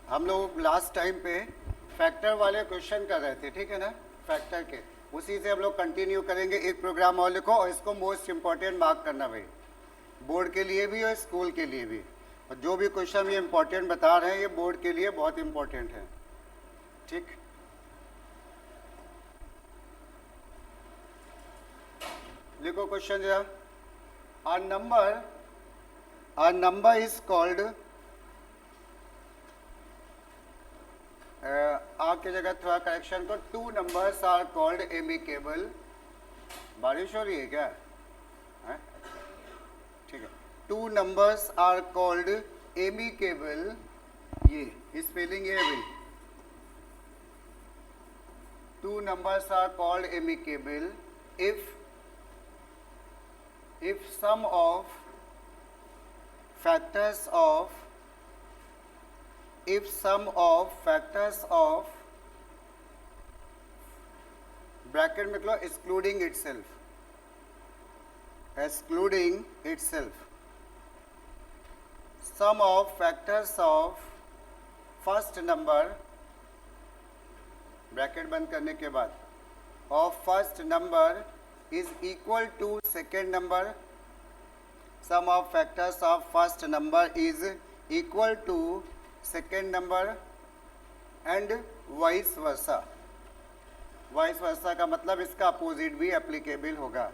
हम लोग last time पे फैक्टर वाले क्वेश्चन कर रहे थे, ठीक है ना। फैक्टर के उसी से हम लोग कंटिन्यू करेंगे। एक प्रोग्राम और लिखो और इसको मोस्ट इंपॉर्टेंट मार्क करना भाई, बोर्ड के लिए भी और स्कूल के लिए भी। और जो भी क्वेश्चन ये इंपॉर्टेंट बता रहे हैं ये बोर्ड के लिए बहुत इंपॉर्टेंट है, ठीक। लिखो क्वेश्चन जरा। a number is called आपके जगह थोड़ा करेक्शन को, 2 numbers are called amicable। बारिश हो रही है क्या? ठीक है। 2 numbers are called amicable, ये स्पेलिंग ये है भाई। 2 numbers are called amicable if sum of factors of bracket में लिखो excluding itself sum of factors of first number, bracket बंद करने के बाद, of first number is equal to second number। sum of factors of first number is equal to second number and vice versa। Vice versa का मतलब इसका opposite भी applicable होगा।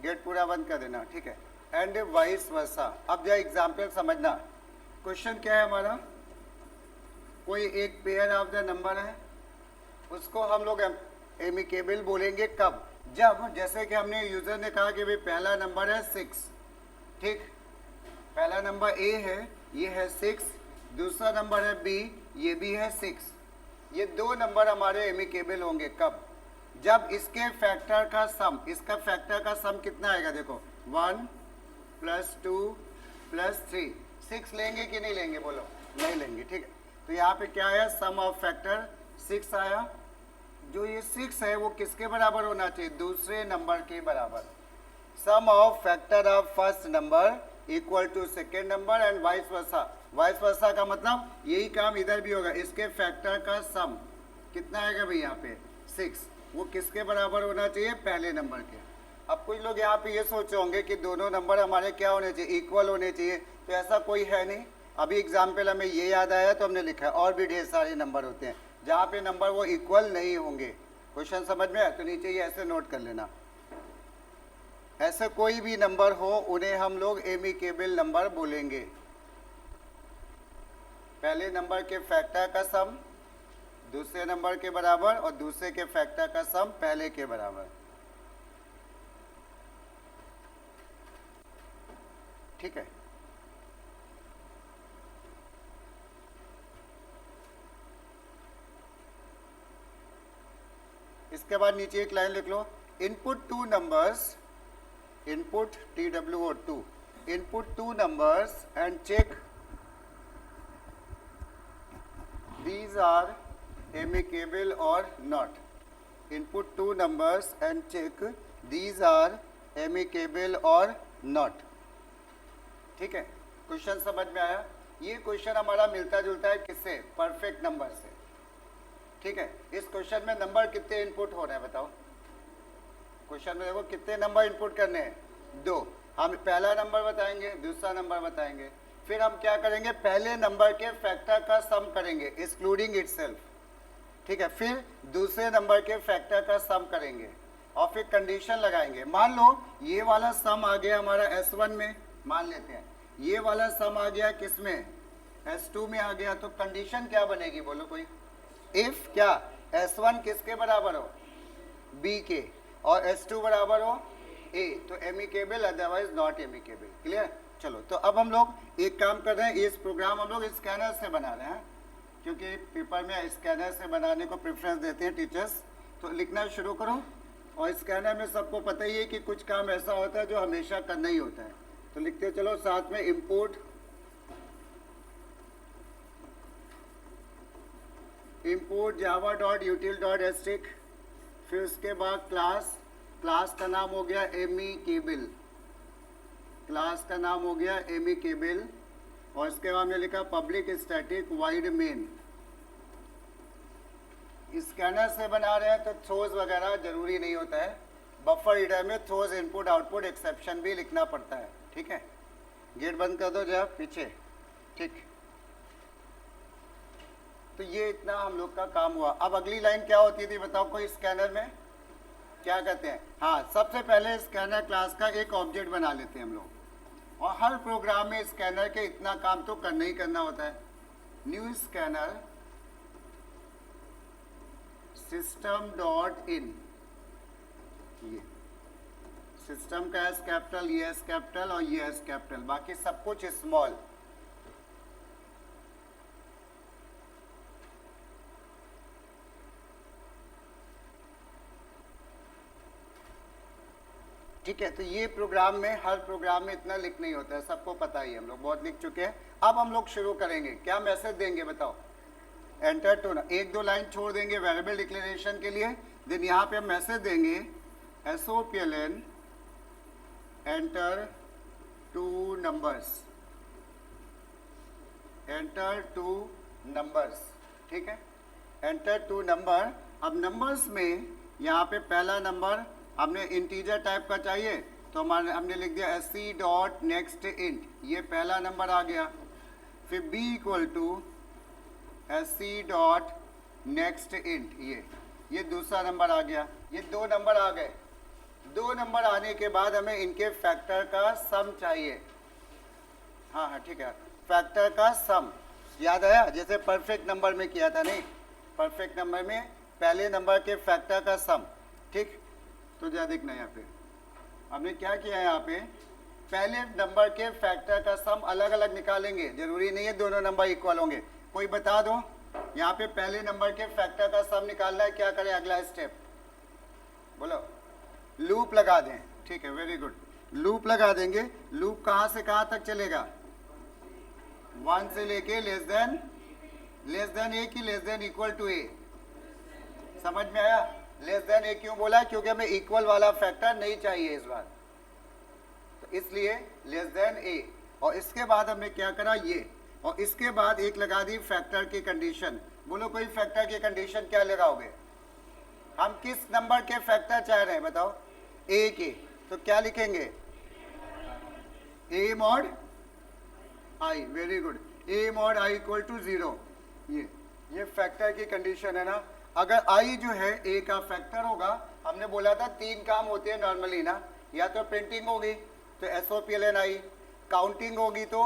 Gate पूरा बंद कर देना, ठीक है। एंड वाइस वर्सा। अब जरा एग्जाम्पल समझना। क्वेश्चन क्या है हमारा, कोई एक पेयर ऑफ द नंबर है, उसको हम लोग एमिकेबल बोलेंगे कब? जब जैसे कि हमने यूजर ने कहा कि भाई पहला नंबर है 6, ठीक। पहला नंबर ए है, ये है 6, दूसरा नंबर है बी, ये भी है 6। ये 2 नंबर हमारे एमिकेबल होंगे कब? जब इसके फैक्टर का सम, इसका फैक्टर का सम कितना आएगा? देखो 1 + 2 + 3। 6 लेंगे कि नहीं लेंगे? बोलो नहीं लेंगे, ठीक है। तो यहाँ पे क्या आया? सम ऑफ फैक्टर 6 आया। जो ये 6 है वो किसके बराबर होना चाहिए? दूसरे नंबर के बराबर। Sum of factor of first number equal to second number and vice versa. Vice versa का मतलब यही काम इधर भी होगा। इसके फैक्टर का सम कितना आएगा भाई? यहाँ पे 6, वो किसके बराबर होना चाहिए? पहले नंबर के। अब कुछ लोग यहाँ पे ये सोचे होंगे कि दोनों नंबर हमारे क्या होने चाहिए? इक्वल होने चाहिए। तो ऐसा कोई है नहीं। अभी एग्जाम्पल हमें ये याद आया तो हमने लिखा है। और भी ढेर सारे नंबर होते हैं जहाँ पे नंबर वो इक्वल नहीं होंगे। क्वेश्चन समझ में आया? तो नीचे ये ऐसे नोट कर लेना। ऐसे कोई भी नंबर हो उन्हें हम लोग एमिकेबल नंबर बोलेंगे। पहले नंबर के फैक्टर का सम दूसरे नंबर के बराबर और दूसरे के फैक्टर का सम पहले के बराबर, ठीक है। इसके बाद नीचे एक लाइन लिख लो। Input 2 numbers, input TWO2, input 2 numbers and check these are amicable or not। input 2 numbers and check these are amicable or not, ठीक है। क्वेश्चन समझ में आया? ये क्वेश्चन हमारा मिलता जुलता है किससे? परफेक्ट नंबर से, ठीक है। इस क्वेश्चन में नंबर कितने इनपुट हो रहे हैं बताओ? क्वेश्चन में देखो कितने नंबर इनपुट करने हैं? 2। हम पहला नंबर बताएंगे, दूसरा नंबर बताएंगे, फिर हम क्या करेंगे? पहले नंबर के फैक्टर का सम करेंगे एक्सक्लूडिंग इटसेल्फ, ठीक है। फिर दूसरे नंबर के फैक्टर का सम करेंगे और फिर कंडीशन लगाएंगे। मान लो ये वाला सम आ गया हमारा S1 में, मान लेते हैं। ये वाला सम आ गया किस में? S2 में आ गया। तो कंडीशन क्या बनेगी? बोलो कोई। इफ क्या S1 किसके बराबर हो? B के, और S2 बराबर हो A, तो amicable, otherwise not amicable. Clear? चलो, तो अब हम लोग एक काम कर रहे हैं। इस प्रोग्राम हम लोग स्कैनर से बना रहे हैं क्योंकि पेपर में स्कैनर से बनाने को प्रेफरेंस देते हैं टीचर्स। तो लिखना शुरू करो। और स्कैनर में सबको पता ही है कि कुछ काम ऐसा होता है जो हमेशा करना ही होता है। तो लिखते चलो साथ में इम्पोर्ट java.util.strict, फिर उसके बाद क्लास का नाम हो गया एमिकेबल, क्लास का नाम हो गया एमिकेबल। और इसके बाद हमने लिखा public static wide main. Scanner से बना रहे हैं तो थ्रोज वगैरह जरूरी नहीं होता है। बफर रीडर में थ्रोज इनपुट आउटपुट एक्सेप्शन भी लिखना पड़ता है, ठीक है। गेट बंद कर दो जरा पीछे, ठीक। तो ये इतना हम लोग का काम हुआ। अब अगली लाइन क्या होती थी बताओ, कोई स्कैनर में क्या कहते हैं? हाँ, सबसे पहले स्कैनर क्लास का एक ऑब्जेक्ट बना लेते हैं हम लोग, और हर प्रोग्राम में स्कैनर के इतना काम तो करना ही करना होता है। New scanner system dot in, ये सिस्टम का एस कैपिटल, ये एस कैपिटल और ये एस कैपिटल, बाकी सब कुछ स्मॉल। ठीक है, तो ये प्रोग्राम में, हर प्रोग्राम में इतना लिख नहीं होता है, सबको पता ही है, हम लोग बहुत लिख चुके हैं। अब हम लोग शुरू करेंगे, क्या मैसेज देंगे बताओ? एंटर टू, एक दो लाइन छोड़ देंगे वेरिएबल डिक्लेरेशन के लिए, देन यहाँ पे हम मैसेज देंगे SOPLN enter two numbers, enter two numbers, ठीक है, एंटर टू नंबर। अब नंबर्स में यहाँ पे पहला नंबर हमने इंटीजर टाइप का चाहिए, तो हमने लिख दिया SC डॉट नेक्स्ट इंट, ये पहला नंबर आ गया। फिर B equal to SC dot next int, ये दूसरा नंबर आ गया। ये दो नंबर आ गए। दो नंबर आने के बाद हमें इनके फैक्टर का सम चाहिए। हाँ हाँ ठीक है, फैक्टर का सम याद आया, जैसे परफेक्ट नंबर में किया था, नहीं, परफेक्ट नंबर में पहले नंबर के फैक्टर का सम, ठीक। तो क्या देखना है यहाँ पे, हमने क्या किया है, यहाँ पे पहले नंबर के फैक्टर का सम अलग अलग निकालेंगे, जरूरी नहीं है दोनों नंबर इक्वल होंगे। कोई बता दो, यहाँ पे पहले नंबर के फैक्टर का सम निकालना है, क्या करें अगला स्टेप? बोलो। लूप लगा दें, ठीक है, वेरी गुड, लूप लगा देंगे। लूप कहाँ से कहाँ तक चलेगा? 1 से लेके लेस देन ए की लेस देन इक्वल टू ए। समझ में आया? लेस देन ए क्यों बोला? क्योंकि हमें इक्वल वाला फैक्टर नहीं चाहिए इस बार, तो इसलिए लेस देन ए। और इसके बाद हमने क्या करा, ये, और इसके बाद एक लगा दी फैक्टर की कंडीशन। बोलो कोई फैक्टर की कंडीशन क्या लगाओगे? हम किस नंबर के फैक्टर चाह रहे हैं बताओ? ए के, तो क्या लिखेंगे? A mod I, very good, A mod I equal to 0। ये फैक्टर की कंडीशन है ना। अगर आई जो है ए का फैक्टर होगा, हमने बोला था 3 काम होते हैं नॉर्मली ना, या तो प्रिंटिंग होगी तो SOPLN आई, काउंटिंग होगी तो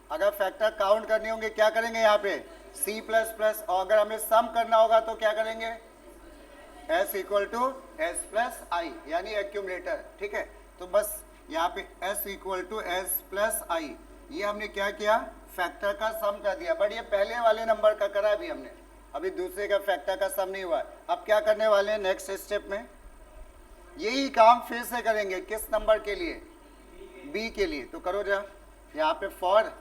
अगर फैक्टर काउंट करने होंगे क्या करेंगे यहाँ पे C++, और अगर हमें सम करना होगा तो क्या करेंगे? S इक्वल टू S+I, यानी एक्यूमुलेटर, ठीक है। तो बस यहाँ पे S इक्वल टू S+I, ये हमने क्या किया, फैक्टर का सम कर दिया। बट ये पहले वाले नंबर का करा भी हमने, अभी दूसरे का फैक्टर का सम नहीं हुआ। अब क्या करने वाले हैं नेक्स्ट स्टेप में? यही काम फिर से करेंगे, किस नंबर के लिए? B के लिए। तो करो जा, यहाँ पे फॉर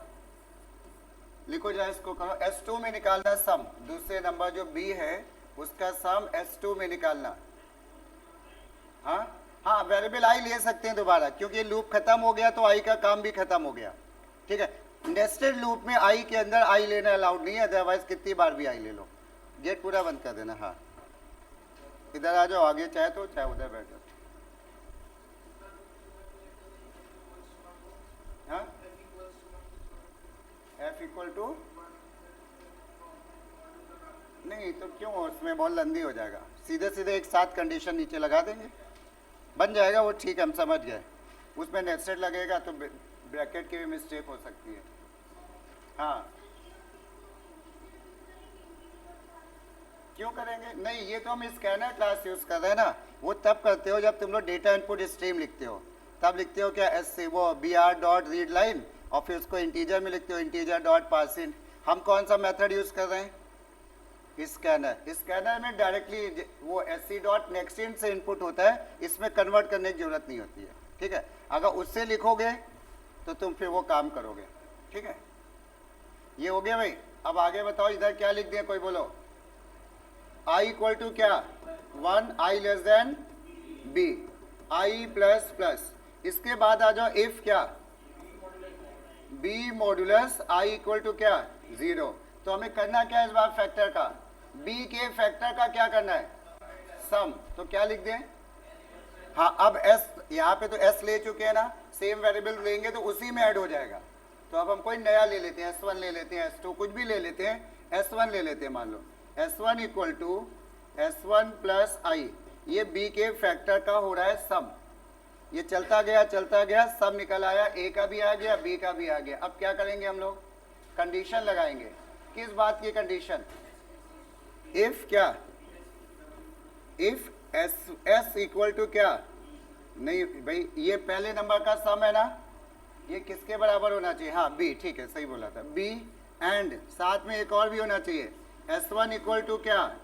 लिखो जा, इसको करो S2 में निकालना सम, दूसरे नंबर जो B है उसका सम S2 में निकालना। हाँ, वेरिएबल आई ले सकते हैं दोबारा, क्योंकि लूप खत्म हो गया तो आई का काम भी खत्म हो गया, ठीक है। नेस्टेड लूप में आई के अंदर आई लेना अलाउड नहीं है, अदरवाइज कितनी बार भी आई ले लो। गेट पूरा बंद कर देना। हाँ, इधर आ जाओ, आगे चाहे तो चाहे उधर बैठ जाओ। हाँ, F इक्वल टू, नहीं तो क्यों, उसमें बहुत लंबी हो जाएगा। सीधे सीधे एक साथ कंडीशन नीचे लगा देंगे, बन जाएगा वो, ठीक है, हम समझ गए। उसमें नेस्टेड लगेगा तो ब्रैकेट की भी मिस्टेक हो सकती है। हाँ, क्यों करेंगे? नहीं, ये तो हम स्कैनर क्लास यूज कर रहे हैं ना, वो तब करते हो जब तुम लोग डेटा इनपुट स्ट्रीम लिखते हो, तब लिखते हो क्या SC वो BR डॉट रीड लाइन, और फिर उसको इंटीजर में लिखते हो इंटीजर डॉट पार्सिंग। हम कौन सा मेथड यूज कर रहे हैं? स्कैनर। स्कैनर में डायरेक्टली वो SC डॉट नेक्स्ट इंट से इनपुट होता है, इसमें कन्वर्ट करने की जरूरत नहीं होती है, ठीक है। अगर उससे लिखोगे तो तुम फिर वो काम करोगे, ठीक है। ये हो गया भाई। अब आगे बताओ, इधर क्या लिख दिया, कोई बोलो। I इक्वल टू क्या? 1, I less than B, I plus plus. इसके बाद आ जाओ इफ क्या? B modulus I equal to क्या? 0। तो हमें करना क्या है इस बार फैक्टर का? बी के फैक्टर का क्या करना है, सम। तो क्या लिख दें, हाँ अब एस यहाँ पे तो एस ले चुके हैं ना, सेम वेरिएबल लेंगे तो उसी में ऐड हो जाएगा। तो अब हम कोई नया ले लेते हैं, S1 ले लेते हैं, S2 कुछ भी ले लेते हैं, S1 ले लेते हैं। मान लो S1 equal to S1 plus I, ये बी के फैक्टर का हो रहा है सम। ये चलता गया सब निकल आया, ए का भी आ गया बी का भी आ गया। अब क्या करेंगे हम लोग, कंडीशन लगाएंगे। किस बात की कंडीशन, इफ क्या, इफ एस इक्वल टू क्या, नहीं भाई ये पहले नंबर का सम है ना, ये किसके बराबर होना चाहिए, हाँ बी, ठीक है सही बोला था, बी एंड साथ में एक और भी होना चाहिए, S1 इक्वल टू क्या,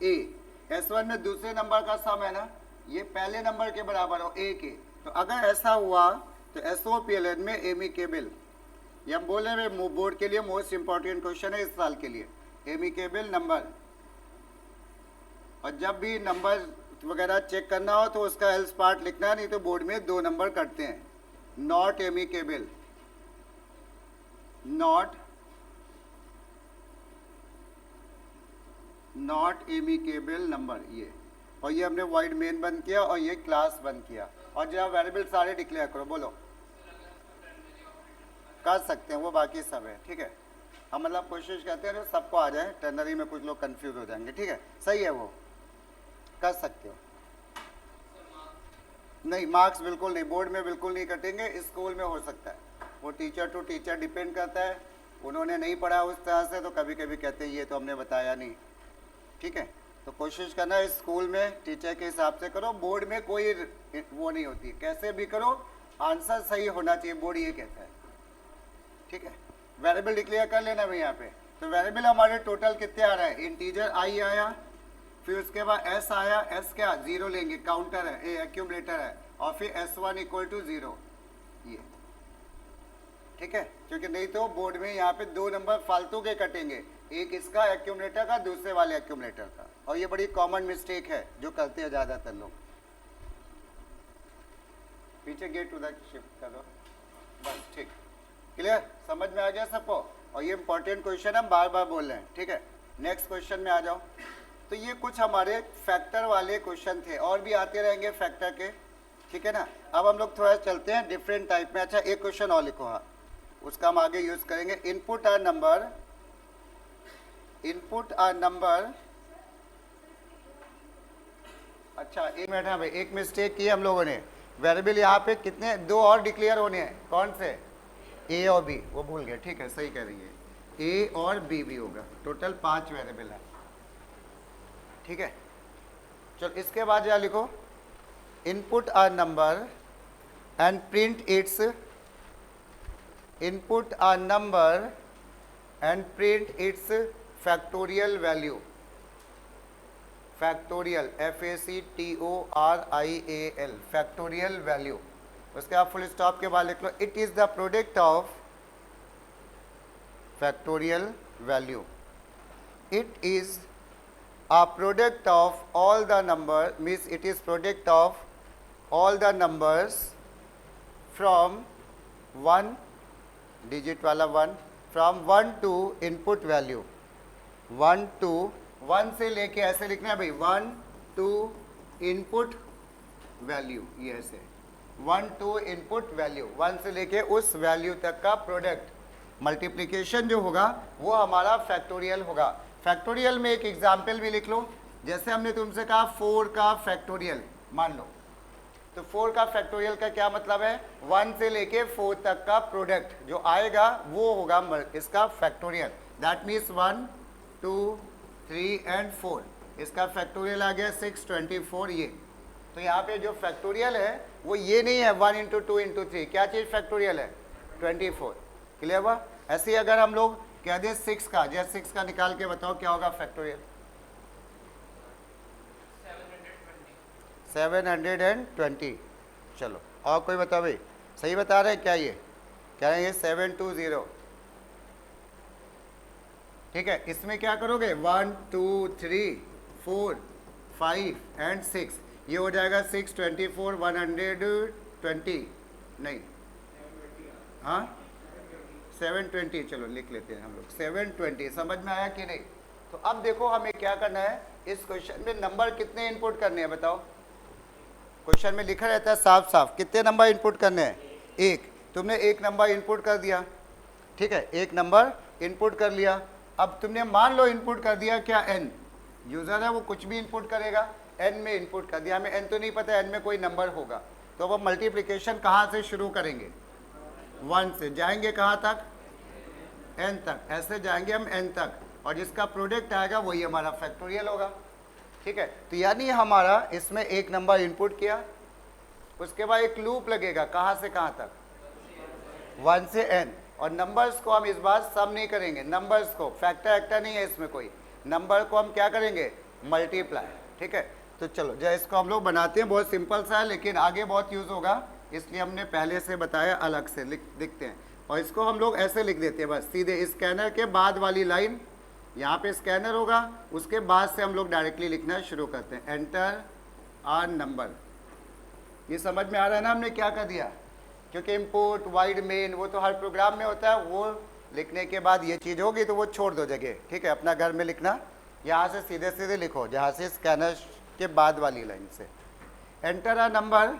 ए। S1 में दूसरे नंबर का सम है ना, ये पहले नंबर के बराबर हो ए के। तो अगर ऐसा हुआ तो SOPLN में एमिकेबल, ये हम बोल रहे हैं बोर्ड के लिए मोस्ट इंपॉर्टेंट क्वेश्चन है इस साल के लिए, एमिकेबल नंबर। और जब भी नंबर वगैरह चेक करना हो तो उसका एल्स पार्ट लिखना है, नहीं तो बोर्ड में 2 नंबर कटते हैं। Not amicable, not amicable number ये। और ये हमने वाइड मेन बंद किया और ये क्लास बंद किया। और जब वेरिएबल सारे डिक्लेयर करो, बोलो कर सकते हैं, वो बाकी सब है, ठीक है। हम मतलब कोशिश करते हैं सबको आ जाए, टर्नरी में कुछ लोग कंफ्यूज हो जाएंगे, ठीक है सही है, वो कर सकते हो। नहीं मार्क्स बिल्कुल नहीं, बोर्ड में बिल्कुल नहीं कटेंगे, स्कूल में हो सकता है, वो टीचर टू टीचर डिपेंड करता है। उन्होंने नहीं पढ़ा उस तरह से तो कभी कभी कहते हैं ये तो हमने बताया नहीं, ठीक है। तो कोशिश करना है स्कूल में टीचर के हिसाब से करो, बोर्ड में कोई वो नहीं होती, कैसे भी करो आंसर सही होना चाहिए, बोर्ड ये कहता है, ठीक है। वेरिएबल डिक्लेयर कर लेना भाई यहाँ पे। तो वेरिएबल हमारे टोटल कितने आ रहा है, इंटीजर आई आया, फिर उसके बाद एस आया, एस क्या 0 लेंगे, काउंटर है, ए एक्यूमुलेटर है, और फिर S1 इक्वल टू 0, ये ठीक है। क्योंकि नहीं तो बोर्ड में यहाँ पे 2 नंबर फालतू के कटेंगे, एक इसका एक्यूमुलेटर का, दूसरे वाले एक्यूमुलेटर का। और ये बड़ी कॉमन मिस्टेक है जो करते हैं ज़्यादातर लोग। पीछे गेट उधर शिफ्ट करो, बस ठीक, क्लियर, समझ में आ गया सबको। और ये इंपॉर्टेंट क्वेश्चन हम बार बार बोल रहे हैं, ठीक है। नेक्स्ट क्वेश्चन में आ जाओ। तो ये कुछ हमारे फैक्टर वाले क्वेश्चन थे, और भी आते रहेंगे फैक्टर के, ठीक है ना। अब हम लोग थोड़ा चलते हैं डिफरेंट टाइप में। अच्छा एक क्वेश्चन और लिखो, हाँ उसका हम आगे यूज करेंगे। Input are number, input are number. अच्छा एक मिनट, हाँ भाई एक मिस्टेक की हम लोगों ने, वेरिएबल यहाँ पे कितने 2 और डिक्लेयर होने हैं, कौन से, ए और बी, वो भूल गए, ठीक है सही कह रही है, ए और बी भी होगा, टोटल 5 वेरिएबल है, ठीक है। चलो इसके बाद क्या लिखो, input are number and print its, input are number and print its factorial value, factorial FACTORIAL, factorial value. उसके बाद फुल स्टॉप के बाद लिख लो, it is the product of factorial value, it is a product of all the number, means it is product of all the numbers from 1 digit वाला 1, from 1 to input value, 1 to 1 से लेके ऐसे लिखना है भाई, 1 to input value, ये ऐसे 1 to input value, 1 से लेके उस वैल्यू तक का प्रोडक्ट, मल्टीप्लिकेशन जो होगा वो हमारा फैक्टोरियल होगा। फैक्टोरियल में एक एग्जाम्पल भी लिख लो, जैसे हमने तुमसे कहा 4 का फैक्टोरियल मान लो, तो 4 का फैक्टोरियल का क्या मतलब है, 1 से लेके 4 तक का प्रोडक्ट जो आएगा वो होगा इसका फैक्टोरियल। दैट मीन्स 1 2 3 एंड 4, इसका फैक्टोरियल आ गया 624 ये। तो यहाँ पे जो फैक्टोरियल है वो ये नहीं है 1 इंटू 2 इंटू 3, क्या चीज़ फैक्टोरियल है 24, क्लियर हुआ। ऐसे ही अगर हम लोग कह दें 6 का, जैसे 6 का निकाल के बताओ क्या होगा फैक्टोरियल, 720। चलो और कोई बताओ भाई, सही बता रहे हैं क्या, ये कह रहे हैं ये 720, ठीक है। इसमें क्या करोगे 1 2 3 4 5 एंड 6, ये हो जाएगा 624 120, नहीं हाँ 720, चलो लिख लेते हैं हम लोग 720, समझ में आया कि नहीं। तो अब देखो हमें क्या करना है, इस क्वेश्चन में नंबर कितने इनपुट करने हैं बताओ। क्वेश्चन में लिखा रहता है साफ साफ कितने नंबर इनपुट करने हैं, एक। तुमने एक नंबर इनपुट कर दिया, ठीक है, एक नंबर इनपुट कर लिया। अब तुमने मान लो इनपुट कर दिया क्या n, यूजर है वो कुछ भी इनपुट करेगा, n में इनपुट कर दिया, हमें n तो नहीं पता n में कोई नंबर होगा, तो अब मल्टीप्लिकेशन कहाँ से शुरू करेंगे, 1 से, जाएंगे कहाँ तक, n तक, ऐसे जाएंगे हम n तक, और जिसका प्रोडक्ट आएगा वही हमारा फैक्टोरियल होगा, ठीक है। तो यानी हमारा इसमें एक नंबर इनपुट किया, उसके बाद एक लूप लगेगा कहाँ से कहाँ तक, 1 से n, और नंबर्स को हम इस बार सम नहीं करेंगे, नंबर्स को, फैक्टर एक्टर नहीं है इसमें कोई, नंबर को हम क्या करेंगे, मल्टीप्लाई, ठीक है। तो चलो जो इसको हम लोग बनाते हैं, बहुत सिंपल सा है लेकिन आगे बहुत यूज़ होगा, इसलिए हमने पहले से बताया, अलग से लिखते हैं, और इसको हम लोग ऐसे लिख देते हैं बस सीधे, स्कैनर के बाद वाली लाइन, यहाँ पे स्कैनर होगा, उसके बाद से हम लोग डायरेक्टली लिखना शुरू करते हैं, एंटर आर नंबर। ये समझ में आ रहा है ना हमने क्या कर दिया, क्योंकि इम्पोर्ट वाइड मेन वो तो हर प्रोग्राम में होता है, वो लिखने के बाद ये चीज़ होगी तो वो छोड़ दो जगह, ठीक है, अपना घर में लिखना, यहाँ से सीधे सीधे लिखो, जहाँ से स्कैनर के बाद वाली लाइन से, एंटर आर नंबर,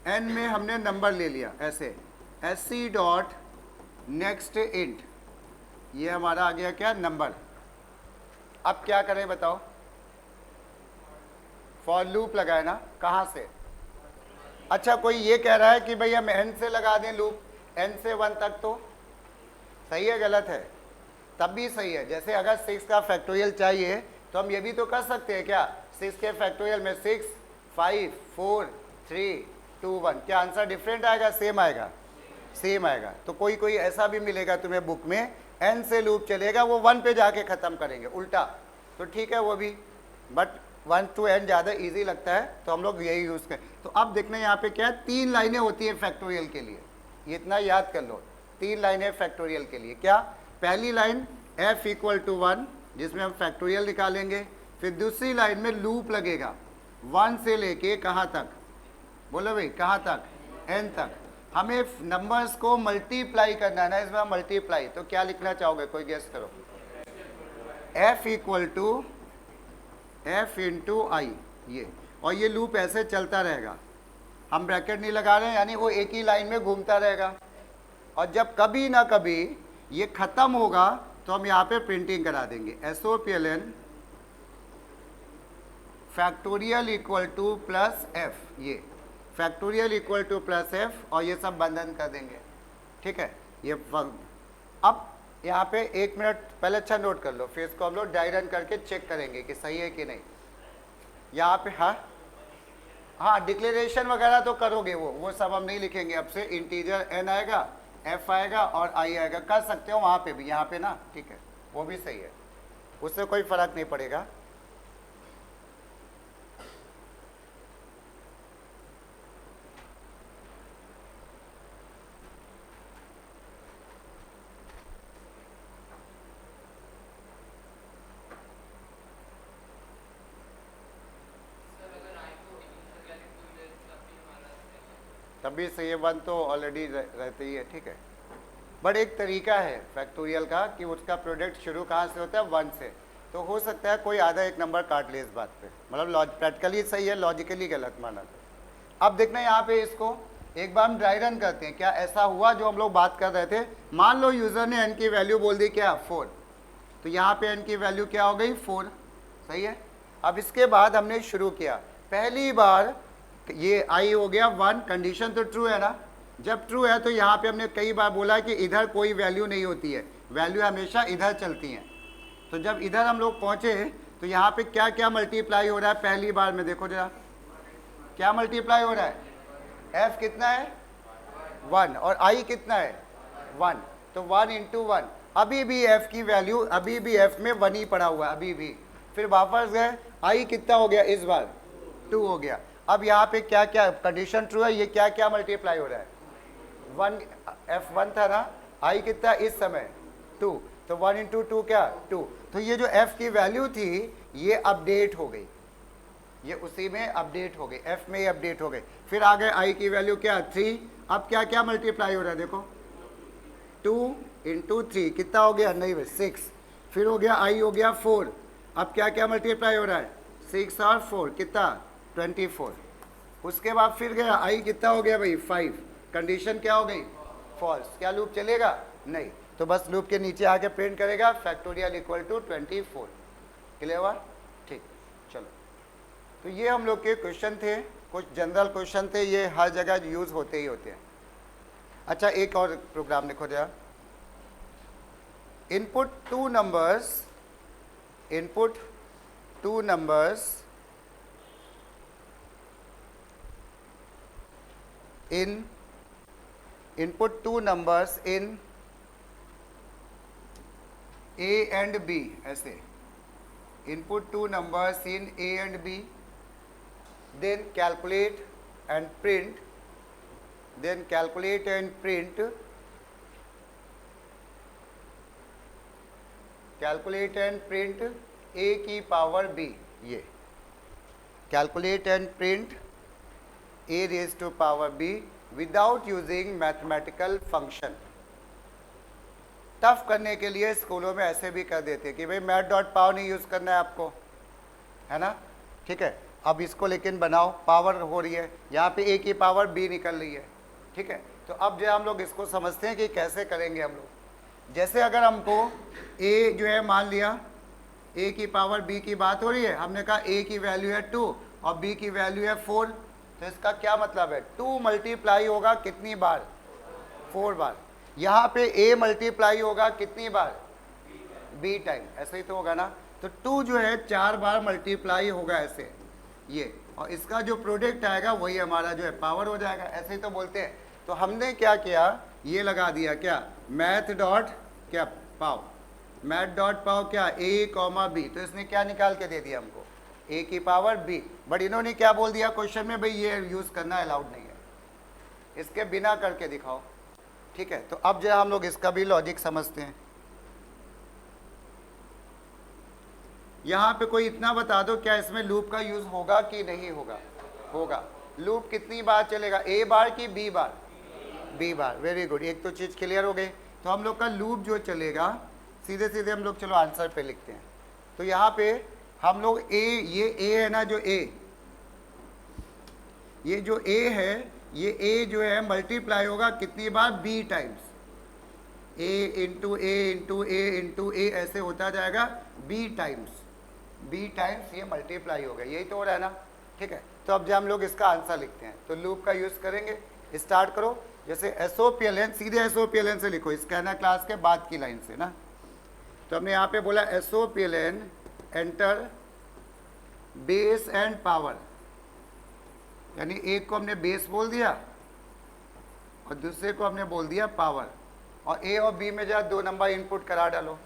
एन में हमने नंबर ले लिया ऐसे, SC डॉट नेक्स्ट इंट, ये हमारा आ गया क्या, नंबर। अब क्या करें बताओ, फॉर लूप लगाए ना, कहाँ से, अच्छा कोई ये कह रहा है कि भाई हम n से लगा दें लूप, n से 1 तक, तो सही है गलत है, तब भी सही है। जैसे अगर 6 का फैक्टोरियल चाहिए तो हम ये भी तो कर सकते हैं क्या, 6 के फैक्टोरियल में 6, 5, 4, 3, 2, 1, क्या आंसर डिफरेंट आएगा, सेम आएगा, सेम आएगा। तो कोई कोई ऐसा भी मिलेगा तुम्हें बुक में, n से लूप चलेगा, वो 1 पे जाके ख़त्म करेंगे उल्टा, तो ठीक है वो भी, बट 1 to n ज़्यादा इजी लगता है, तो हम लोग यही यूज़ करें। तो अब देखना यहाँ पे क्या है, 3 लाइनें होती है फैक्टोरियल के लिए, ये इतना याद कर लो, 3 लाइनें फैक्टोरियल के लिए। क्या, पहली लाइन f इक्वल टू 1 जिसमें हम फैक्टोरियल निकालेंगे, फिर दूसरी लाइन में लूप लगेगा 1 से लेके कहाँ तक, बोलो भाई कहाँ तक, n तक। हमें नंबर्स को मल्टीप्लाई करना है ना, इसमें मल्टीप्लाई, तो क्या लिखना चाहोगे, कोई गेस करो, f equal to f into I, ये, और ये लूप ऐसे चलता रहेगा, हम ब्रैकेट नहीं लगा रहे हैं, यानी वो एक ही लाइन में घूमता रहेगा, और जब कभी ना कभी ये ख़त्म होगा तो हम यहाँ पे प्रिंटिंग करा देंगे, SOPLN factorial equal two plus f, ये factorial equal two plus f, और ये सब बंधन कर देंगे, ठीक है। ये अब यहाँ पे 1 मिनट पहले अच्छा नोट कर लो, फिर इसको हम लोग ड्राई रन करके चेक करेंगे कि सही है कि नहीं। यहाँ पे हाँ डिक्लेरेशन वगैरह तो करोगे, वो सब हम नहीं लिखेंगे, अब से इंटीजर n आएगा, f आएगा और i आएगा, कर सकते हो वहाँ पे भी, यहाँ पे ना, ठीक है, वो भी सही है, उससे कोई फ़र्क नहीं पड़ेगा। तभी से ये 1 तो ऑलरेडी रहते ही है, ठीक है। बट एक तरीका है फैक्टोरियल का कि उसका प्रोडक्ट शुरू कहाँ से होता है, 1 से, तो हो सकता है कोई आधा एक नंबर काट ले इस बात पे, मतलब प्रैक्टिकली सही है, लॉजिकली गलत माना था। अब देखना यहाँ पे इसको एक बार हम ड्राई रन करते हैं, क्या ऐसा हुआ जो हम लोग बात कर रहे थे। मान लो यूज़र ने n की वैल्यू बोल दी क्या, 4, तो यहाँ पे n की वैल्यू क्या हो गई, 4, सही है। अब इसके बाद हमने शुरू किया, पहली बार ये i हो गया 1, कंडीशन तो ट्रू है ना, जब ट्रू है तो यहाँ पे हमने कई बार बोला कि इधर कोई वैल्यू नहीं होती है, वैल्यू हमेशा इधर चलती हैं। तो जब इधर हम लोग पहुँचे तो यहाँ पे क्या क्या मल्टीप्लाई हो रहा है, पहली बार में देखो जरा क्या मल्टीप्लाई हो रहा है, f कितना है 1 और i कितना है 1, तो 1 इंटू 1, अभी भी f की वैल्यू अभी भी f में 1 ही पड़ा हुआ है अभी भी। फिर वापस गए, i कितना हो गया इस बार 2 हो गया। अब यहाँ पे क्या क्या कंडीशन ट्रू है, ये क्या क्या मल्टीप्लाई हो रहा है, 1 f1 था ना, i कितना इस समय 2, तो 1 इंटू 2 क्या 2, तो ये जो f की वैल्यू थी ये अपडेट हो गई, ये उसी में अपडेट हो गई, f में ही अपडेट हो गई। फिर आ गए i की वैल्यू क्या 3, अब क्या क्या मल्टीप्लाई हो रहा है देखो, 2 इंटू 3 कितना हो गया, नहीं 6, फिर हो गया i हो गया 4, अब क्या क्या मल्टीप्लाई हो रहा है, 6 और 4 कितना 24। उसके बाद फिर गया आई कितना हो गया भाई 5, कंडीशन क्या हो गई फॉल्स, क्या लूप चलेगा नहीं, तो बस लूप के नीचे आके प्रिंट करेगा फैक्टोरियल इक्वल टू 24। क्लियर हुआ, ठीक। चलो, तो ये हम लोग के क्वेश्चन थे, कुछ जनरल क्वेश्चन थे, ये हर जगह यूज होते ही होते हैं। अच्छा, एक और प्रोग्राम लिखो जरा, input two numbers in input two numbers in A and B, ऐसे input two numbers in A and B, then calculate and print A की पावर B, ये calculate and print A raised to power B without using mathematical function। Tough करने के लिए स्कूलों में ऐसे भी कर देते हैं कि भाई मैथ डॉट पावर नहीं यूज़ करना है आपको, है ना, ठीक है। अब इसको लेकिन बनाओ, पावर हो रही है यहाँ पे A की पावर B निकल रही है, ठीक है। तो अब जो हम लोग इसको समझते हैं कि कैसे करेंगे हम लोग। जैसे अगर हमको A जो है मान लिया A की पावर B की बात हो रही है, हमने कहा A की वैल्यू है 2 और B की वैल्यू है 4, तो इसका क्या मतलब है 2 मल्टीप्लाई होगा कितनी बार 4 बार, यहाँ पे A मल्टीप्लाई होगा कितनी बार B टाइम, ऐसे ही तो होगा ना। तो 2 जो है 4 बार मल्टीप्लाई होगा ऐसे ये, और इसका जो प्रोडक्ट आएगा वही हमारा जो है पावर हो जाएगा, ऐसे ही तो बोलते हैं। तो हमने क्या किया, ये लगा दिया क्या मैथ डॉट क्या पाव, मैथ डॉट पाव क्या A कॉमा B, तो इसने क्या निकाल के दे दिया हमको A की पावर B। बट इन्होंने क्या बोल दिया क्वेश्चन में, भाई ये यूज़ करना अलाउड नहीं है, इसके बिना करके दिखाओ, ठीक है। तो अब जो हम लोग इसका भी लॉजिक समझते हैं। यहाँ पे कोई इतना बता दो क्या इसमें लूप का यूज़ होगा कि नहीं होगा, होगा। लूप कितनी बार चलेगा, A बार की B बार, B बार, वेरी गुड, एक तो चीज़ क्लियर हो गई। तो हम लोग का लूप जो चलेगा सीधे सीधे हम लोग चलो आंसर पे लिखते हैं। तो यहाँ पे हम लोग ये A है ना, जो A, ये जो A है, ये A जो है मल्टीप्लाई होगा कितनी बार B times, A into A into A into A ऐसे होता जाएगा B टाइम्स ये मल्टीप्लाई होगा, यही तो हो रहा है ना, ठीक है। तो अब जब हम लोग इसका आंसर लिखते हैं तो लूप का यूज़ करेंगे, स्टार्ट करो। जैसे SOPLN, सीधे SOPLN से लिखो, स्कैनर क्लास के बाद की लाइन से ना। तो हमने यहाँ पे बोला SOPLN enter base and power, यानी एक को हमने बेस बोल दिया और दूसरे को हमने बोल दिया पावर, और A और B में जरा 2 नंबर इनपुट करा डालो।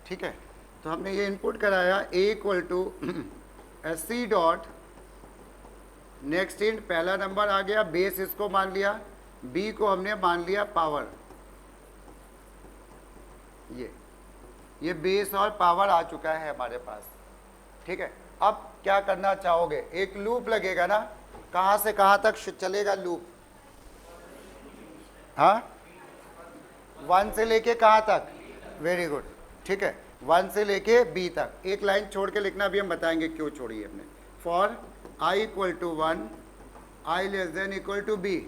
ठीक है, तो हमने ये इनपुट कराया A equal to SC dot next in, पहला नंबर आ गया, बेस इसको मान लिया, B को हमने मान लिया पावर, ये बेस और पावर आ चुका है हमारे पास, ठीक है। अब क्या करना चाहोगे, एक लूप लगेगा ना, कहाँ से कहाँ तक चलेगा लूप, हाँ 1 से लेके कहाँ तक, वेरी गुड, ठीक है, 1 से लेके B तक। एक लाइन छोड़ के लिखना, अभी हम बताएंगे क्यों छोड़ी है हमने। For I equal to 1, I less than equal to B।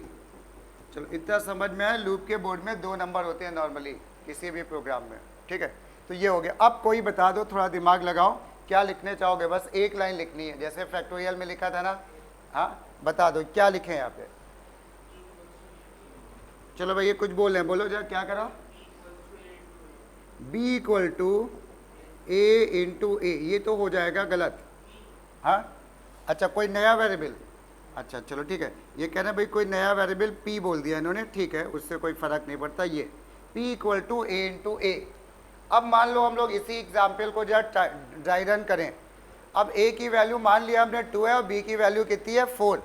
चलो इतना समझ में आया, लूप के बोर्ड में 2 नंबर होते हैं नॉर्मली किसी भी प्रोग्राम में, ठीक है। तो ये हो गया। अब कोई बता दो, थोड़ा दिमाग लगाओ, क्या लिखने चाहोगे, बस एक लाइन लिखनी है, जैसे फैक्टोरियल में लिखा था ना, हाँ बता दो क्या लिखें यहाँ पे। चलो भाई ये कुछ बोल रहे हैं, बोलो जरा क्या करो, B equal to A into A, ये तो हो जाएगा गलत, हाँ। अच्छा कोई नया वेरिएबल, अच्छा चलो ठीक है, ये कहना भाई कोई नया वेरिएबल P बोल दिया इन्होंने, ठीक है, उससे कोई फर्क नहीं पड़ता। ये P equal to A into A। अब मान लो हम लोग इसी एग्जाम्पल को जरा ड्राई रन करें। अब A की वैल्यू मान लिया हमने 2 है और B की वैल्यू कितनी है 4,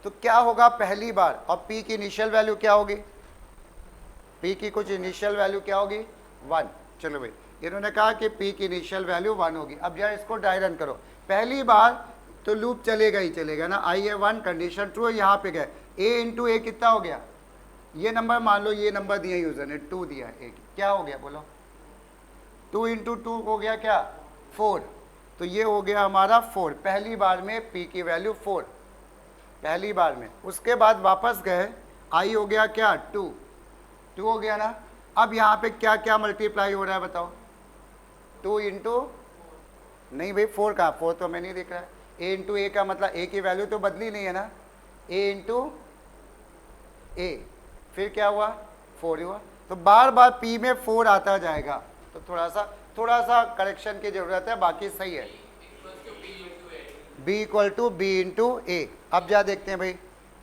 तो क्या होगा पहली बार, और P की इनिशियल वैल्यू क्या होगी, P की कुछ इनिशियल वैल्यू क्या होगी 1, चलो भाई, इन्होंने कहा कि p की इनिशियल वैल्यू 1 होगी। अब यार इसको ड्राई रन करो, पहली बार तो लूप चलेगा ही चलेगा ना, आई है 1, कंडीशन ट्रू है, यहाँ पे गए a इंटू ए कितना हो गया, ये नंबर मान लो, ये नंबर दिया यूजर ने 2 दिया, एक क्या हो गया बोलो, 2 इंटू 2 हो गया क्या 4, तो ये हो गया हमारा 4, पहली बार में p की वैल्यू 4 पहली बार में। उसके बाद वापस गए, i हो गया क्या 2 हो गया ना। अब यहाँ पे क्या क्या मल्टीप्लाई हो रहा है बताओ, 2 इंटू नहीं भाई 4 का 4 तो हमें नहीं दिख रहा है, a इंटू ए का मतलब a की वैल्यू तो बदली नहीं है ना, a इंटू ए, फिर क्या हुआ 4 हुआ, तो बार बार p में 4 आता जाएगा, तो थोड़ा सा करेक्शन की जरूरत है, बाकी सही है। b equal to B into A. अब जा देखते हैं भाई,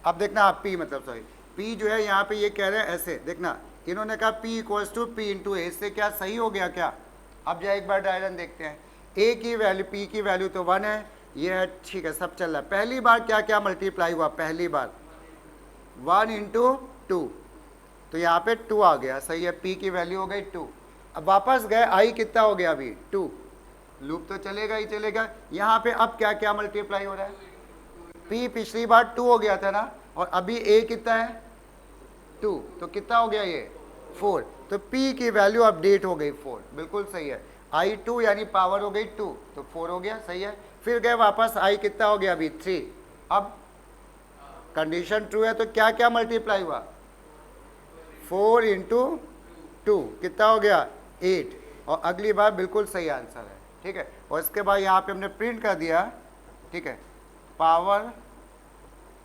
अब देखना आप p मतलब सॉरी p जो है यहाँ पे ये कह रहे हैं ऐसे, देखना इन्होंने कहा p equals to P into A, इससे क्या सही हो गया क्या। अब जा एक बार डायग्राम देखते हैं, a की वैल्यू p की वैल्यू तो 1 है, ये है ठीक है, सब चल रहा है। पहली बार क्या क्या मल्टीप्लाई हुआ, पहली बार 1 इंटू 2, तो यहाँ पे 2 आ गया, सही है, p की वैल्यू हो गई 2। अब वापस गए, i कितना हो गया अभी 2, लूप तो चलेगा ही चलेगा। यहाँ पे अब क्या क्या मल्टीप्लाई हो रहा है, p पिछली बार 2 हो गया था ना, और अभी a कितना है 2, तो कितना हो गया ये 4, तो p की वैल्यू अपडेट हो गई 4, बिल्कुल सही है। i2 यानी पावर हो गई 2, तो 4 हो गया, सही है। फिर गए वापस, i कितना हो गया अभी 3, अब कंडीशन ट्रू है तो क्या क्या मल्टीप्लाई हुआ, 4 इंटू 2 कितना हो गया 8, और अगली बार बिल्कुल सही आंसर है, ठीक है। और इसके बाद यहाँ पे हमने प्रिंट कर दिया, ठीक है, पावर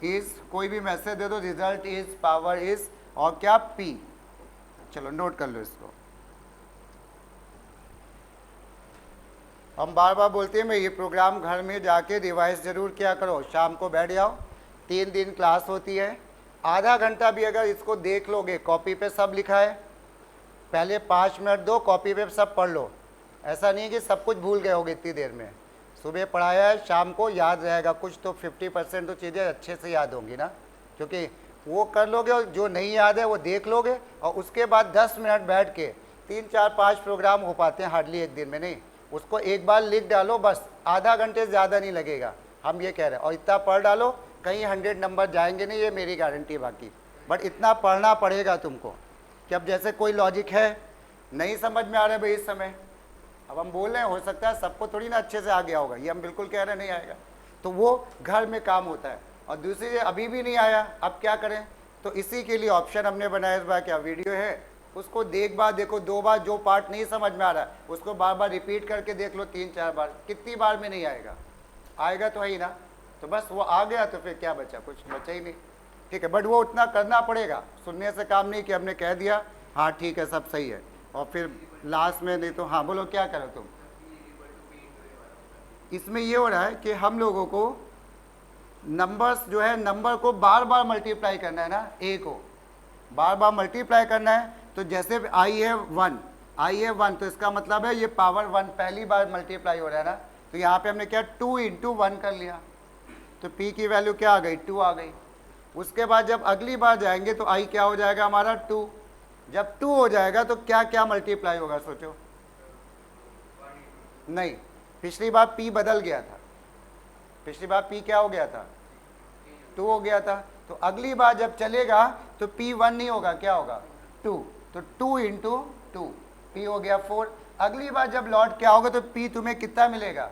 इज, कोई भी मैसेज दे दो, रिजल्ट इज, पावर इज, और क्या p, चलो नोट कर लो इसको। हम बार बार बोलते हैं मैं ये प्रोग्राम घर में जाके रिवाइज जरूर किया करो, शाम को बैठ जाओ, 3 दिन क्लास होती है, आधा घंटा भी अगर इसको देख लोगे, कॉपी पे सब लिखा है, पहले 5 मिनट दो, कॉपी पे सब पढ़ लो, ऐसा नहीं है कि सब कुछ भूल गए होगे इतनी देर में, सुबह पढ़ाया है शाम को याद रहेगा, कुछ तो 50% तो चीज़ें अच्छे से याद होंगी ना, क्योंकि वो कर लोगे, और जो नहीं याद है वो देख लोगे, और उसके बाद 10 मिनट बैठ के 3 4 5 प्रोग्राम हो पाते हैं हार्डली एक दिन में, नहीं, उसको एक बार लिख डालो, बस आधा घंटे से ज़्यादा नहीं लगेगा, हम ये कह रहे हैं, और इतना पढ़ डालो, कहीं 100 नंबर जाएंगे नहीं, ये मेरी गारंटी है, बाकी बट इतना पढ़ना पड़ेगा तुमको कि अब जैसे कोई लॉजिक है नहीं समझ में आ रहा है भाई इस समय, अब हम बोल रहे हैं, हो सकता है सबको थोड़ी ना अच्छे से आ गया होगा, ये हम बिल्कुल कह रहे हैं नहीं आएगा, तो वो घर में काम होता है। और दूसरी अभी भी नहीं आया, अब क्या करें, तो इसी के लिए ऑप्शन हमने बनाया, इस बार क्या वीडियो है, उसको देखो 2 बार, जो पार्ट नहीं समझ में आ रहा है उसको बार बार रिपीट करके देख लो 3 4 बार, कितनी बार में नहीं आएगा, आएगा तो है ही ना, तो बस वो आ गया तो फिर क्या बचा, कुछ बचा ही नहीं, ठीक है। बट वो उतना करना पड़ेगा, सुनने से काम नहीं कि हमने कह दिया हाँ ठीक है सब सही है, और फिर लास्ट में नहीं तो हाँ बोलो क्या करो तुम। इसमें ये हो रहा है कि हम लोगों को नंबर्स जो है, नंबर को बार बार मल्टीप्लाई करना है ना, a को बार बार मल्टीप्लाई करना है, तो जैसे i है 1, तो इसका मतलब है ये पावर 1 पहली बार मल्टीप्लाई हो रहा है ना, तो यहाँ पे हमने क्या 2 इंटू 1 कर लिया, तो p की वैल्यू क्या आ गई 2 आ गई। उसके बाद जब अगली बार जाएंगे तो i क्या हो जाएगा हमारा 2, जब 2 हो जाएगा तो क्या क्या मल्टीप्लाई होगा सोचो, नहीं पिछली बार p बदल गया था, पिछली बार p क्या हो गया था 2 हो गया था, तो अगली बार जब चलेगा तो p 1 नहीं होगा, क्या होगा 2, तो 2 इंटू 2 p हो गया 4, अगली बार जब लौट के आओगे तो p तुम्हें कितना मिलेगा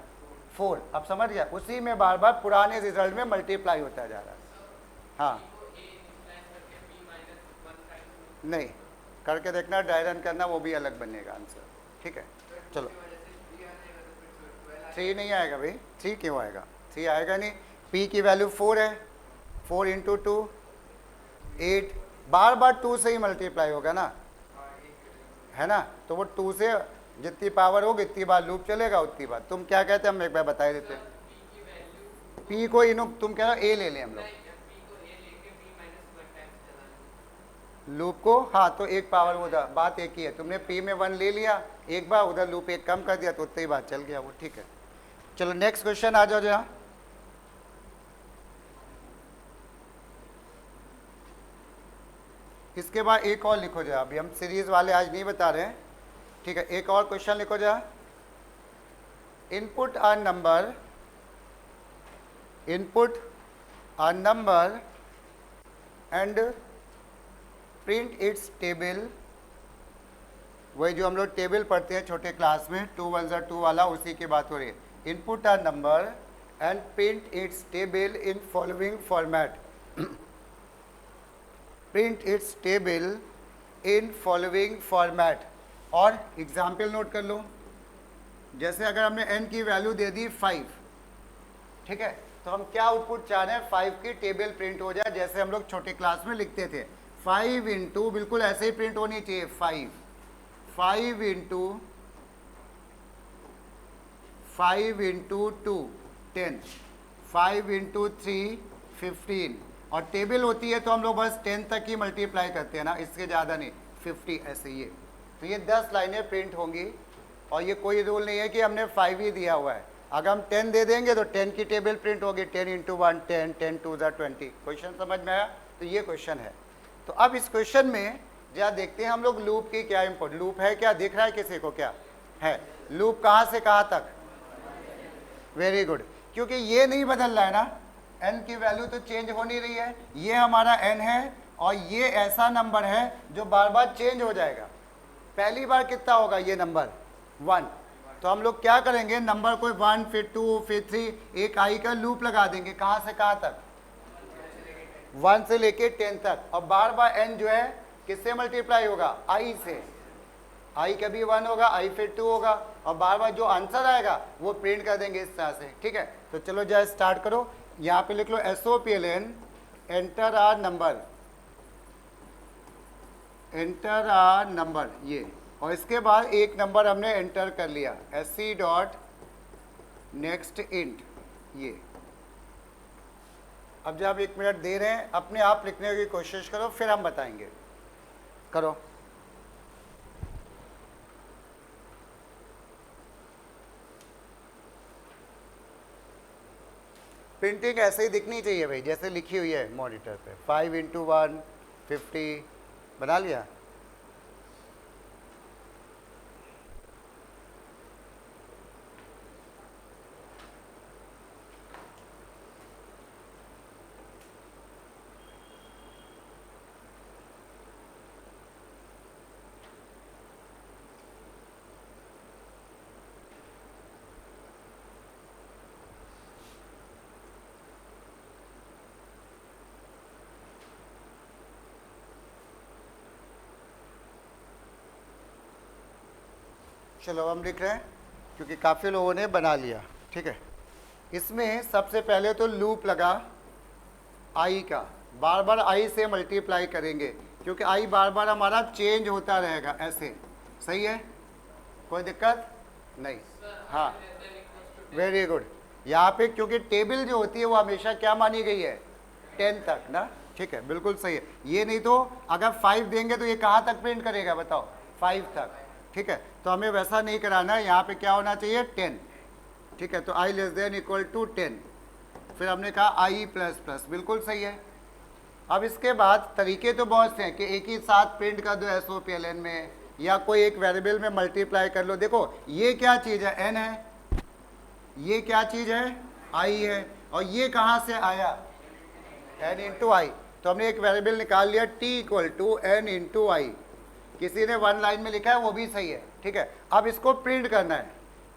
4, अब समझ गया, उसी में बार बार पुराने रिजल्ट में मल्टीप्लाई होता जा रहा है। हाँ नहीं करके देखना, डायरन करना, वो भी अलग बनेगा आंसर, ठीक है। चलो 3 नहीं आएगा भाई, 3 क्यों आएगा, 3 आएगा नहीं, p की वैल्यू 4 है, 4 इंटू 2 8, बार बार 2 से ही मल्टीप्लाई होगा ना, है ना, तो वो 2 से जितनी पावर होगी इतनी बार लूप चलेगा, उतनी बार। तुम क्या कहते हैं हम एक बार बता देते हैं, p को इनो तुम कह रहे हो a ले लें हम लोग लूप को, हाँ तो एक पावर उधर, बात एक ही है, तुमने p में 1 ले लिया एक बार, उधर लूप 1 कम कर दिया तो उतनी बार चल गया वो, ठीक है। चलो नेक्स्ट क्वेश्चन आ जाओ जरा, इसके बाद एक और लिखो जरा, अभी हम सीरीज वाले आज नहीं बता रहे हैं, ठीक है, एक और क्वेश्चन लिखो जा। Input a number and print it's table. वही जो हम लोग टेबल पढ़ते हैं छोटे क्लास में, 2 1 2 वाला, उसी की बात हो रही है। Input a number and print it's table in following format. Print it's table in following format. और एग्जाम्पल नोट कर लो। जैसे अगर हमने n की वैल्यू दे दी 5, ठीक है, तो हम क्या आउटपुट चाह रहे हैं, 5 की टेबल प्रिंट हो जाए, जैसे हम लोग छोटे क्लास में लिखते थे। 5 इंटू, बिल्कुल ऐसे ही प्रिंट होनी चाहिए, 5 इंटू 2 10, 5 इंटू 3 15। और टेबल होती है तो हम लोग बस 10 तक ही मल्टीप्लाई करते हैं ना, इसके ज़्यादा नहीं, 50 ऐसे ही है। तो ये 10 लाइनें प्रिंट होंगी। और ये कोई रूल नहीं है कि हमने 5 ही दिया हुआ है। अगर हम 10 दे देंगे तो 10 की टेबल प्रिंट होगी, 10 इंटू 1 10, 10 2 20। क्वेश्चन समझ में आया? तो ये क्वेश्चन है। तो अब इस क्वेश्चन में जरा देखते हैं हम लोग लूप की क्या इंपोर्ट। लूप है क्या, दिख रहा है किसी को? क्या है लूप? कहाँ से कहाँ तक? वेरी गुड, क्योंकि ये नहीं बदल रहा है ना, n की वैल्यू तो चेंज हो नहीं रही है। ये हमारा n है और ये ऐसा नंबर है जो बार बार चेंज हो जाएगा। पहली बार कितना होगा ये नंबर? 1। तो हम लोग क्या करेंगे, नंबर को 1 फिर 2 फिर 3, एक आई का लूप लगा देंगे। कहाँ से कहाँ तक? 1 से लेके 10 तक। और बार बार n जो है किससे मल्टीप्लाई होगा? i से। i कभी 1 होगा, i फिर 2 होगा, और बार बार जो आंसर आएगा वो प्रिंट कर देंगे इस तरह से। ठीक है, तो चलो जाए स्टार्ट करो। यहाँ पे लिख लो SOPLN, एंटर आ नंबर, ये। और इसके बाद एक नंबर हमने एंटर कर लिया, SC डॉट नेक्स्ट इंट, ये। अब जब आप 1 मिनट दे रहे हैं, अपने आप लिखने की कोशिश करो, फिर हम बताएंगे। करो। प्रिंटिंग ऐसे ही दिखनी चाहिए भाई, जैसे लिखी हुई है मॉनिटर पे। 5 इंटू 1 50। बना लिया? चलो हम लिख रहे हैं, क्योंकि काफ़ी लोगों ने बना लिया। ठीक है, इसमें सबसे पहले तो लूप लगा आई का, बार बार आई से मल्टीप्लाई करेंगे, क्योंकि आई बार बार हमारा चेंज होता रहेगा ऐसे। सही है, कोई दिक्कत नहीं? हाँ, वेरी गुड। यहाँ पे क्योंकि टेबल जो होती है वो हमेशा क्या मानी गई है? 10 तक ना। ठीक है, बिल्कुल सही है। ये नहीं तो अगर 5 देंगे तो ये कहाँ तक प्रिंट करेगा बताओ? 5 तक। ठीक है, तो हमें वैसा नहीं कराना है। यहाँ पे क्या होना चाहिए? 10। ठीक है, तो i less than equal to 10। फिर हमने कहा i प्लस प्लस, बिल्कुल सही है। अब इसके बाद तरीके तो बहुत से हैं कि एक ही साथ प्रिंट कर दो SOPLN में, या कोई एक वेरिएबल में मल्टीप्लाई कर लो। देखो ये क्या चीज़ है? n है। ये क्या चीज़ है? i है। और ये कहाँ से आया? n into I. तो हमने एक वेरिएबल निकाल लिया, t equal to n into I. किसी ने 1 लाइन में लिखा है, वो भी सही है। ठीक है, अब इसको प्रिंट करना है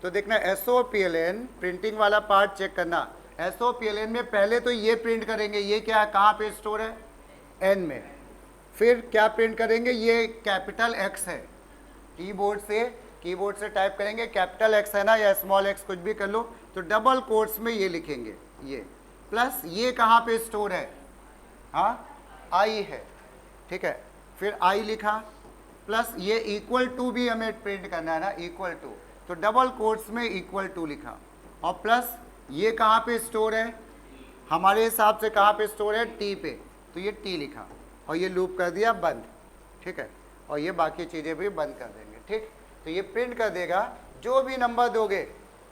तो देखना SOPLN, प्रिंटिंग वाला पार्ट चेक करना। SOPLN में पहले तो ये प्रिंट करेंगे, ये क्या है, कहाँ पे स्टोर है? n में। फिर क्या प्रिंट करेंगे? ये कैपिटल X है। कीबोर्ड से टाइप करेंगे, कैपिटल X है ना, या स्मॉल x कुछ भी कर लो, तो डबल कोट्स में ये लिखेंगे, ये प्लस ये कहाँ पे स्टोर है? हाँ, i है। ठीक है, फिर i लिखा, प्लस ये इक्वल टू भी हमें प्रिंट करना है ना, इक्वल टू, तो डबल कोट्स में इक्वल टू लिखा, और प्लस ये कहाँ पे स्टोर है? हमारे हिसाब से कहाँ पे स्टोर है? t पे, तो ये t लिखा, और ये लूप कर दिया बंद। ठीक है, और ये बाकी चीज़ें भी बंद कर देंगे। ठीक, तो ये प्रिंट कर देगा जो भी नंबर दोगे।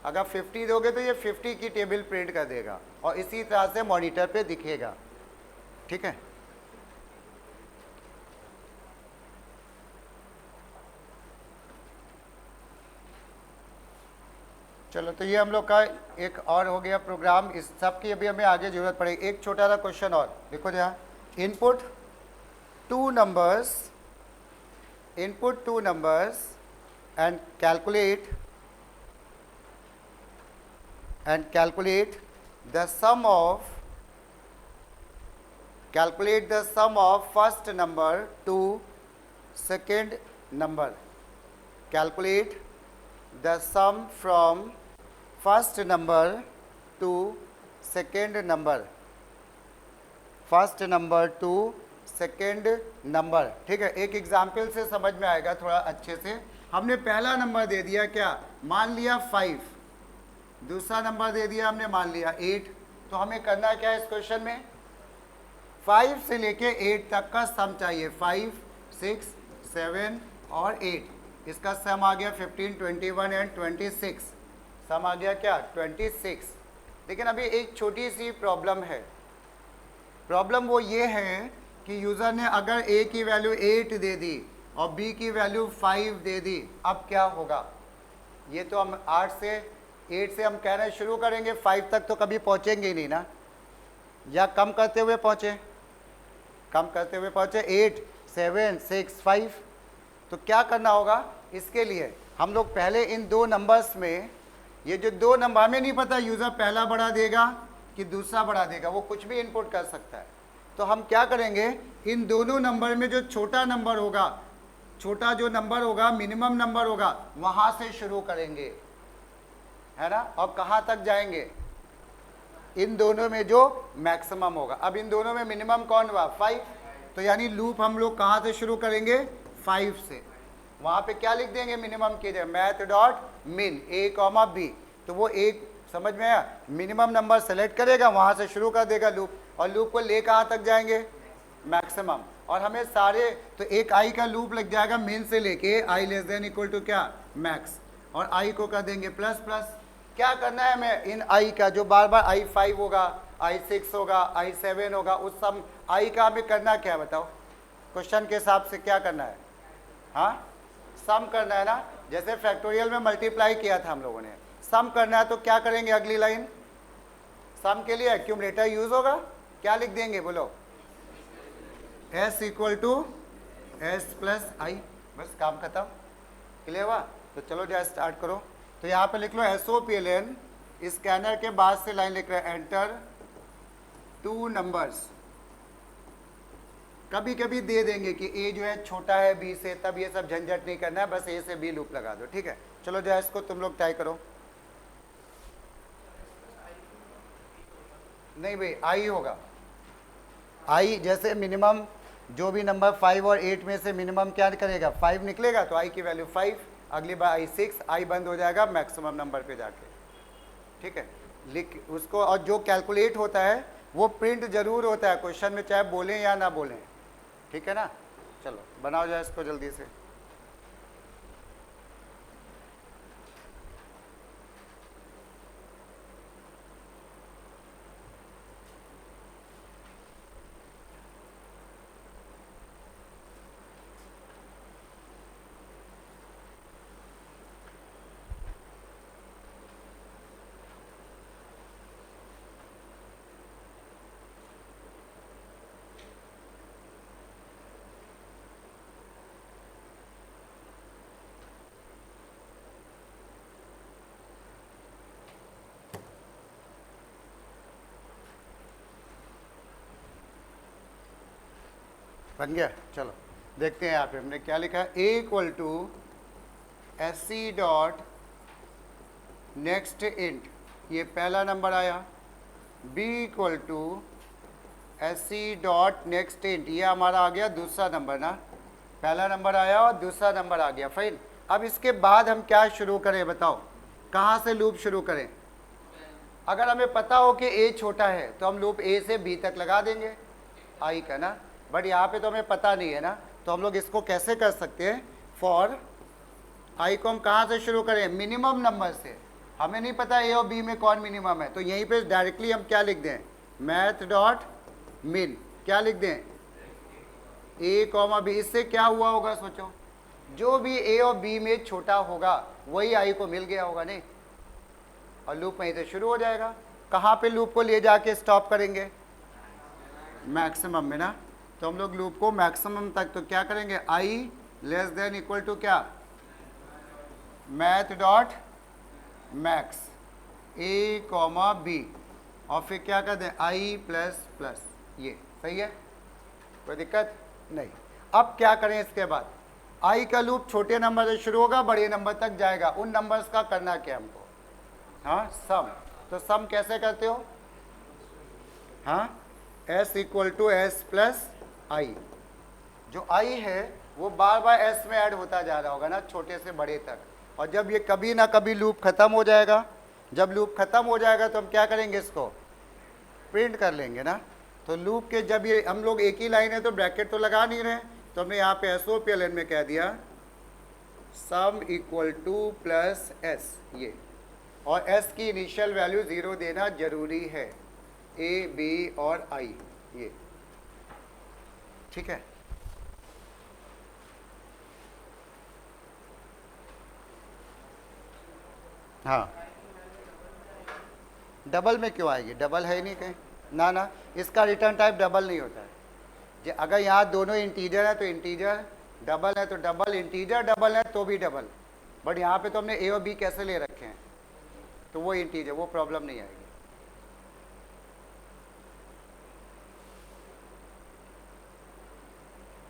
अगर 50 दोगे तो ये 50 की टेबल प्रिंट कर देगा, और इसी तरह से मॉनिटर पे दिखेगा। ठीक है, चलो, तो ये हम लोग का एक और हो गया प्रोग्राम। इस सब की अभी हमें आगे जरूरत पड़ेगी। एक छोटा सा क्वेश्चन और देखो यहाँ, input two numbers and calculate the sum of first number to second number. Calculate the sum from first number to second number. Second number, ठीक है। एक एग्जाम्पल से समझ में आएगा थोड़ा अच्छे से। हमने पहला नंबर दे दिया क्या, मान लिया 5, दूसरा नंबर दे दिया हमने मान लिया 8। तो हमें करना क्या है इस क्वेश्चन में, 5 से लेके 8 तक का सम चाहिए। 5, 6, 7 और 8, इसका सम आ गया 15, 21 एंड 26। सम आ गया क्या, 26। लेकिन अभी एक छोटी सी प्रॉब्लम है। प्रॉब्लम वो ये है कि यूज़र ने अगर a की वैल्यू 8 दे दी और b की वैल्यू 5 दे दी, अब क्या होगा। ये तो हम 8 से हम कहना शुरू करेंगे, 5 तक तो कभी पहुंचेंगे ही नहीं ना, या कम करते हुए पहुंचे 8, 7, 6, 5। तो क्या करना होगा, इसके लिए हम लोग पहले इन दो नंबर्स में, ये जो दो नंबर हमें नहीं पता यूज़र पहला बढ़ा देगा कि दूसरा बढ़ा देगा, वो कुछ भी इनपुट कर सकता है। तो हम क्या करेंगे, इन दोनों नंबर में जो छोटा नंबर होगा, छोटा जो नंबर होगा, मिनिमम नंबर होगा, वहां से शुरू करेंगे, है ना। और कहां तक जाएंगे, इन दोनों में जो मैक्सिमम होगा। अब इन दोनों में मिनिमम कौन हुआ, 5। तो यानी लूप हम लोग कहां से शुरू करेंगे, 5 से। वहां पे क्या लिख देंगे मिनिमम की जगह, मैथ डॉट मिन a, b। तो वो एक समझ में आया, मिनिमम नंबर सेलेक्ट करेगा, वहां से शुरू कर देगा लूप, और लूप को ले कहाँ तक जाएंगे, मैक्सिमम। और हमें सारे, तो एक आई का लूप लग जाएगा मिन से लेके आई लेस देन इक्वल टू क्या, मैक्स, और आई को कर देंगे प्लस प्लस। क्या करना है हमें, इन आई का जो बार बार आई 5 होगा, आई 6 होगा, आई 7 होगा, उस सम आई का हमें करना क्या है बताओ, क्वेश्चन के हिसाब से क्या करना है, हाँ सम करना है ना। जैसे फैक्टोरियल में मल्टीप्लाई किया था हम लोगों ने, सम करना है तो क्या करेंगे, अगली लाइन सम के लिए एक्यूमुलेटर यूज होगा, क्या लिख देंगे बोलो, s equal to S plus I, बस काम खत्म, क्लियर हुआ। तो चलो जाए स्टार्ट करो। तो यहाँ पे लिख लो SOPLN, स्कैनर के बाद से लाइन लिख रहे हैं, एंटर 2 नंबर्स। कभी कभी दे देंगे कि a जो है छोटा है b से, तब ये सब झंझट नहीं करना है, बस a से b लूप लगा दो, ठीक है। चलो जाए इसको तुम लोग ट्राई करो। नहीं भाई, आई होगा, आई जैसे मिनिमम जो भी नंबर 5 और 8 में से मिनिमम क्या करेगा, 5 निकलेगा, तो आई की वैल्यू 5, अगली बार आई 6, आई बंद हो जाएगा मैक्सिमम नंबर पे जाके, ठीक है। लिख उसको, और जो कैलकुलेट होता है वो प्रिंट जरूर होता है क्वेश्चन में, चाहे बोलें या ना बोलें, ठीक है ना। चलो बनाओ जाए इसको जल्दी से। बन गया, चलो देखते हैं यहाँ पे हमने क्या लिखा है, a equal to SC dot next int, ये पहला नंबर आया। b equal to SC dot next int, ये हमारा आ गया दूसरा नंबर ना, पहला नंबर आया और दूसरा नंबर आ गया, फाइन। अब इसके बाद हम क्या शुरू करें बताओ, कहाँ से लूप शुरू करें। अगर हमें पता हो कि a छोटा है तो हम लूप a से b तक लगा देंगे i का ना, बट यहाँ पे तो हमें पता नहीं है ना। तो हम लोग इसको कैसे कर सकते हैं, फॉर आई को हम कहाँ से शुरू करें, मिनिमम नंबर से। हमें नहीं पता ए और बी में कौन मिनिमम है, तो यहीं पे डायरेक्टली हम क्या लिख दें, मैथ डॉट मिन, क्या लिख दें, ए कॉमा बी। इससे क्या हुआ होगा सोचो, जो भी ए और बी में छोटा होगा वही आई को मिल गया होगा, नहीं और लूप वहीं से शुरू हो जाएगा। कहाँ पे लूप को ले जाके स्टॉप करेंगे? मैक्सिमम में ना। तो हम लोग लूप को मैक्सिमम तक, तो क्या करेंगे, i less than equal to क्या, math dot max a comma b, और फिर क्या कर दें, i प्लस प्लस, ये सही है, कोई दिक्कत नहीं। अब क्या करें इसके बाद, i का लूप छोटे नंबर से शुरू होगा, बड़े नंबर तक जाएगा। उन नंबर्स का करना क्या हमको, हाँ सम। तो सम कैसे करते हो, हाँ s equal to S plus I. जो i है वो बार बार s में ऐड होता जा रहा होगा ना, छोटे से बड़े तक। और जब ये कभी ना कभी लूप खत्म हो जाएगा, जब लूप खत्म हो जाएगा तो हम क्या करेंगे, इसको प्रिंट कर लेंगे ना। तो लूप के जब ये हम लोग एक ही लाइन है तो ब्रैकेट तो लगा नहीं रहे, तो हमने यहाँ पे SOPLN में कह दिया sum equal two plus S, ये, और s की इनिशियल वैल्यू 0 देना जरूरी है, a b और i, ये ठीक है। हाँ डबल में क्यों आएगी, डबल है ही नहीं कहीं, ना ना, इसका रिटर्न टाइप डबल नहीं होता है। अगर यहाँ दोनों इंटीजर है तो इंटीजर, डबल है तो डबल, इंटीजर डबल है तो भी डबल। बट यहाँ पे तो हमने a और b कैसे ले रखे हैं, तो वो इंटीजर, वो प्रॉब्लम नहीं आएगी।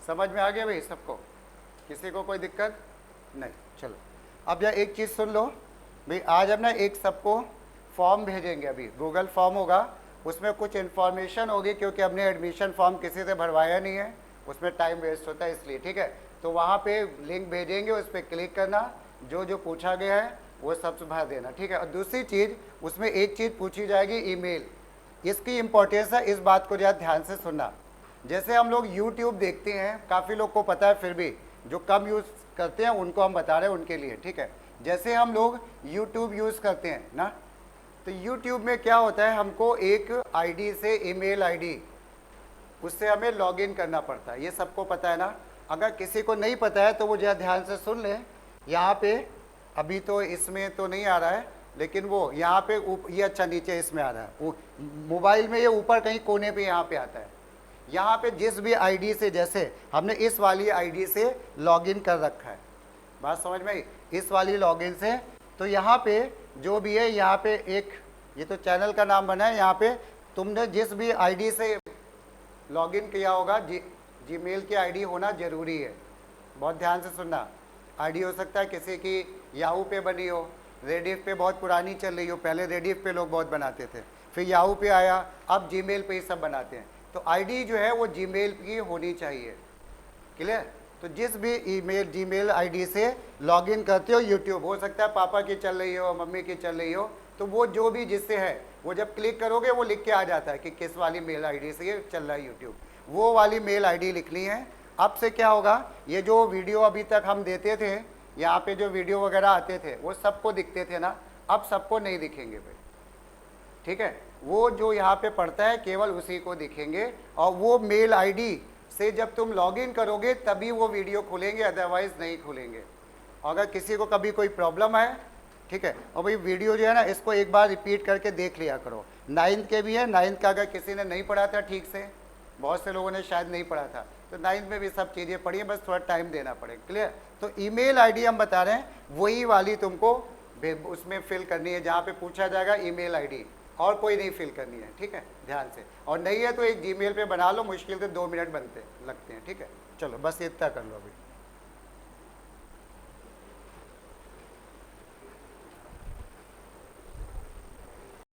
समझ में आ गया भाई सबको, किसी को कोई दिक्कत नहीं? चलो अब यह एक चीज़ सुन लो भाई, आज हम ना एक सबको फॉर्म भेजेंगे, अभी गूगल फॉर्म होगा, उसमें कुछ इन्फॉर्मेशन होगी, क्योंकि हमने एडमिशन फॉर्म किसी से भरवाया नहीं है, उसमें टाइम वेस्ट होता है इसलिए, ठीक है। तो वहाँ पे लिंक भेजेंगे, उस पर क्लिक करना, जो जो पूछा गया है वो सब भर देना, ठीक है। और दूसरी चीज़, उसमें एक चीज़ पूछी जाएगी, ईमेल। इसकी इम्पोर्टेंस है, इस बात को ज़्यादा ध्यान से सुनना। जैसे हम लोग YouTube देखते हैं, काफ़ी लोग को पता है, फिर भी जो कम यूज़ करते हैं उनको हम बता रहे हैं, उनके लिए, ठीक है। जैसे हम लोग YouTube यूज़ करते हैं ना, तो YouTube में क्या होता है, हमको एक आईडी से, ईमेल आईडी, उससे हमें लॉगिन करना पड़ता है, ये सबको पता है ना। अगर किसी को नहीं पता है तो वो ज़रा ध्यान से सुन लें। यहाँ पे अभी तो इसमें तो नहीं आ रहा है, लेकिन वो यहाँ पे ये अच्छा नीचे इसमें आ रहा है, वो मोबाइल में ये ऊपर कहीं कोने पे यहाँ पे आता है। यहाँ पे जिस भी आईडी से, जैसे हमने इस वाली आईडी से लॉगिन कर रखा है, बात समझ में आई, इस वाली लॉगिन से, तो यहाँ पे जो भी है, यहाँ पे एक, ये तो चैनल का नाम बना है, यहाँ पे तुमने जिस भी आईडी से लॉगिन किया होगा, जीमेल की आईडी होना जरूरी है, बहुत ध्यान से सुनना। आईडी हो सकता है किसी की याहू पे बनी हो, रेडिफ पे बहुत पुरानी चल रही हो, पहले रेडिफ पे लोग बहुत बनाते थे, फिर याहू पे आया, अब जीमेल पे ही सब बनाते हैं। तो आईडी जो है वो जीमेल की होनी चाहिए, क्लियर। तो जिस भी ईमेल जीमेल आईडी से लॉगिन करते हो यूट्यूब, हो सकता है पापा की चल रही हो, मम्मी की चल रही हो, तो वो जो भी जिससे है, वो जब क्लिक करोगे वो लिख के आ जाता है कि किस वाली मेल आईडी से ये चल रहा है यूट्यूब, वो वाली मेल आईडी लिखनी है। अब से क्या होगा, ये जो वीडियो अभी तक हम देते थे, यहाँ पे जो वीडियो वगैरह आते थे वो सबको दिखते थे ना, अब सबको नहीं दिखेंगे भाई, ठीक है। वो जो यहाँ पे पढ़ता है केवल उसी को दिखेंगे, और वो मेल आईडी से जब तुम लॉगिन करोगे तभी वो वीडियो खुलेंगे, अदरवाइज नहीं खुलेंगे। अगर किसी को कभी कोई प्रॉब्लम है, ठीक है, और भाई वीडियो जो है ना, इसको एक बार रिपीट करके देख लिया करो। 9th के भी है, 9th का अगर किसी ने नहीं पढ़ा था ठीक से, बहुत से लोगों ने शायद नहीं पढ़ा था, तो 9th में भी सब चीज़ें पढ़ी हैं, बस थोड़ा टाइम देना पड़ेगा, क्लियर। तो ईमेल आईडी हम बता रहे हैं, वही वाली तुमको उसमें फिल करनी है, जहाँ पे पूछा जाएगा ईमेल आईडी, और कोई नहीं फिल करनी है, ठीक है, ध्यान से। और नहीं है तो एक जीमेल पे बना लो, मुश्किल से 2 मिनट बनते लगते हैं, ठीक है। चलो बस इतना कर लो अभी।